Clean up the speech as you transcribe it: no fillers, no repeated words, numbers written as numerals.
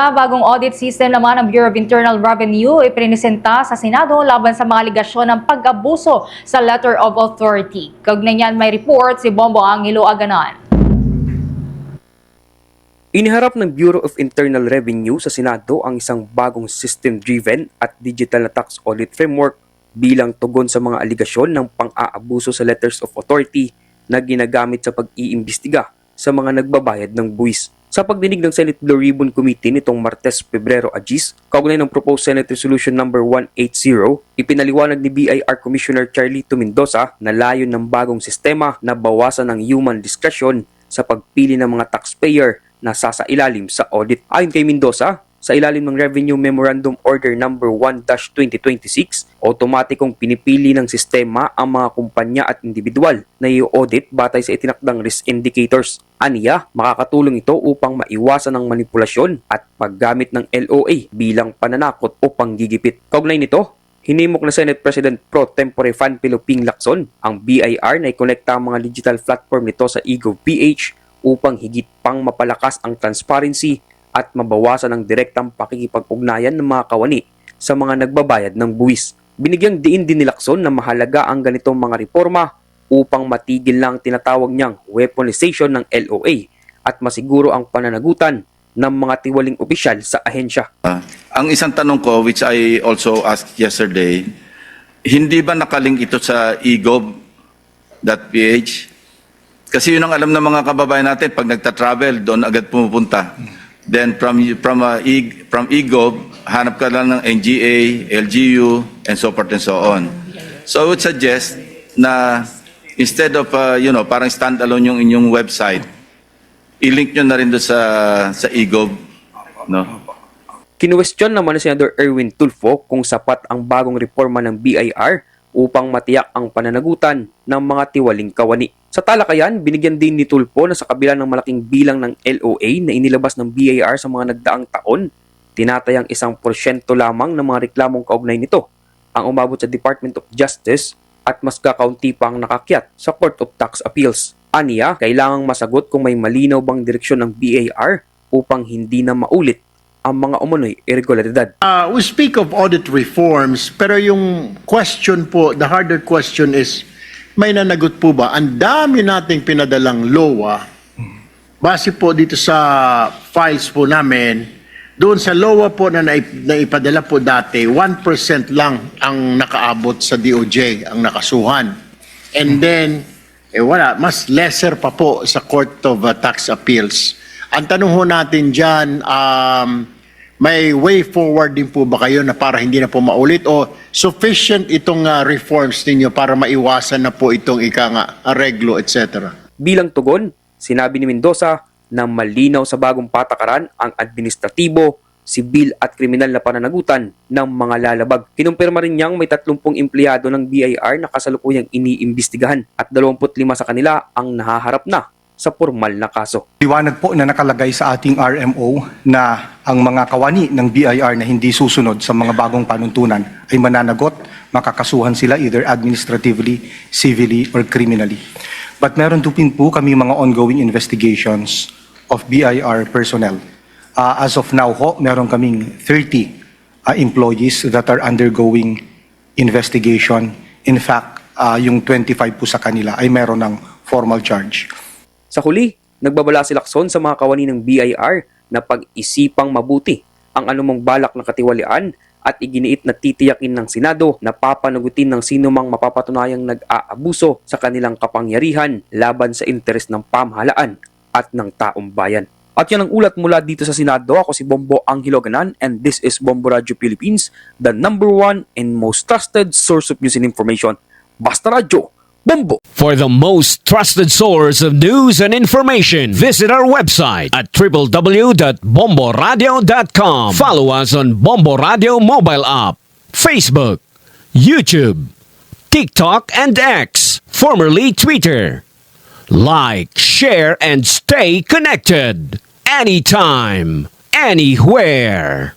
Bagong audit system naman ng Bureau of Internal Revenue iprinisenta sa Senado laban sa mga aligasyon ng pag-abuso sa Letter of Authority. Kaugnay niyan may report si Bombo Angelo Aganan. Iniharap ng Bureau of Internal Revenue sa Senado ang isang bagong system-driven at digital na tax audit framework bilang tugon sa mga aligasyon ng pang-aabuso sa Letters of Authority na ginagamit sa pag-iimbestiga sa mga nagbabayad ng buwis. Sa pagdinig ng Senate Blue Ribbon Committee nitong Martes, Pebrero, kaugnay ng Proposed Senate Resolution No. 180, ipinaliwanag ni BIR Commissioner Charlito Mendoza na layon ng bagong sistema na bawasan ng human discretion sa pagpili ng mga taxpayer na sasailalim sa audit. Ayon kay Mendoza, sa ilalim ng Revenue Memorandum Order No. 1-2026, otomatikong pinipili ng sistema ang mga kumpanya at individual na i-audit batay sa itinakdang risk indicators. Aniya, makakatulong ito upang maiwasan ang manipulasyon at paggamit ng LOA bilang pananakot o panggigipit. Kaugnay nito, hinimok na Senate President Pro Tempore Fan Piluping Lacson ang BIR na ikonekta ang mga digital platform nito sa eGov.ph upang higit pang mapalakas ang transparency at mabawasan ang direktang pakikipag-ugnayan ng mga kawani sa mga nagbabayad ng buwis. Binigyang diin din ni Lacson na mahalaga ang ganitong mga reforma upang matigil lang tinatawag niyang weaponization ng LOA at masiguro ang pananagutan ng mga tiwaling opisyal sa ahensya. Ang isang tanong ko, which I also asked yesterday, hindi ba nakaling ito sa egov.ph? Kasi yun ang alam ng mga kababayan natin, pag nagta-travel, doon agad pumupunta. Then from egov, hanap ka lang ng NGA, LGU, and so forth and so on. So I would suggest na instead of, parang standalone yung inyong website, i-link nyo na rin doon sa egov. No? Kinuwestiyon naman ni Senator Erwin Tulfo kung sapat ang bagong reforma ng BIR upang matiyak ang pananagutan ng mga tiwaling kawani. Sa talakayan, binigyan din ni Tulfo na sa kabila ng malaking bilang ng LOA na inilabas ng BIR sa mga nagdaang taon, tinatayang 1% lamang ng mga reklamong kaugnay nito ang umabot sa Department of Justice at mas kakaunti pa ang nakakyat sa Court of Tax Appeals. Aniya, kailangang masagot kung may malinaw bang direksyon ng BIR upang hindi na maulit ang mga umunoy irregularidad. We speak of audit reforms, pero yung question po, the harder question is, may nanagot po ba? Ang dami nating pinadalang LOA, base po dito sa files po namin, doon sa LOA po na naipadala po dati, 1% lang ang nakaabot sa DOJ, ang nakasuhan. And then, wala, mas lesser pa po sa Court of Tax Appeals. Ang tanong ho natin dyan, may way forward din po ba kayo na para hindi na po maulit o sufficient itong reforms ninyo para maiwasan na po itong areglo, etc.? Bilang tugon, sinabi ni Mendoza na malinaw sa bagong patakaran ang administratibo, sibil at kriminal na pananagutan ng mga lalabag. Kinumpirma rin niyang may 30 empleyado ng BIR na kasalukuyang iniimbestigahan at 25 sa kanila ang nahaharap na sa formal na kaso. Liwanag po na nakalagay sa ating RMO na ang mga kawani ng BIR na hindi susunod sa mga bagong panuntunan ay mananagot, makakasuhan sila either administratively, civilly, or criminally. But meron din po kami mga ongoing investigations of BIR personnel. As of now ho, meron kaming 30 employees that are undergoing investigation. In fact, yung 25 po sa kanila ay meron ng formal charge. Sa huli, nagbabala si Lacson sa mga kawani ng BIR na pag-isipang mabuti ang anumang balak na katiwalian at iginiit na titiyakin ng Senado na papanagutin ng sinumang mapapatunayang nag-aabuso sa kanilang kapangyarihan laban sa interes ng pamahalaan at ng taong bayan. At yan ang ulat mula dito sa Senado. Ako si Bombo Angelo Aganan and this is Bombo Radio Philippines, the #1 and most trusted source of news and information. Basta Radio, Bombo! For the most trusted source of news and information, visit our website at www.bomboradio.com. Follow us on Bombo Radio mobile app, Facebook, YouTube, TikTok, and X, formerly Twitter. Like, share, and stay connected. Anytime, anywhere.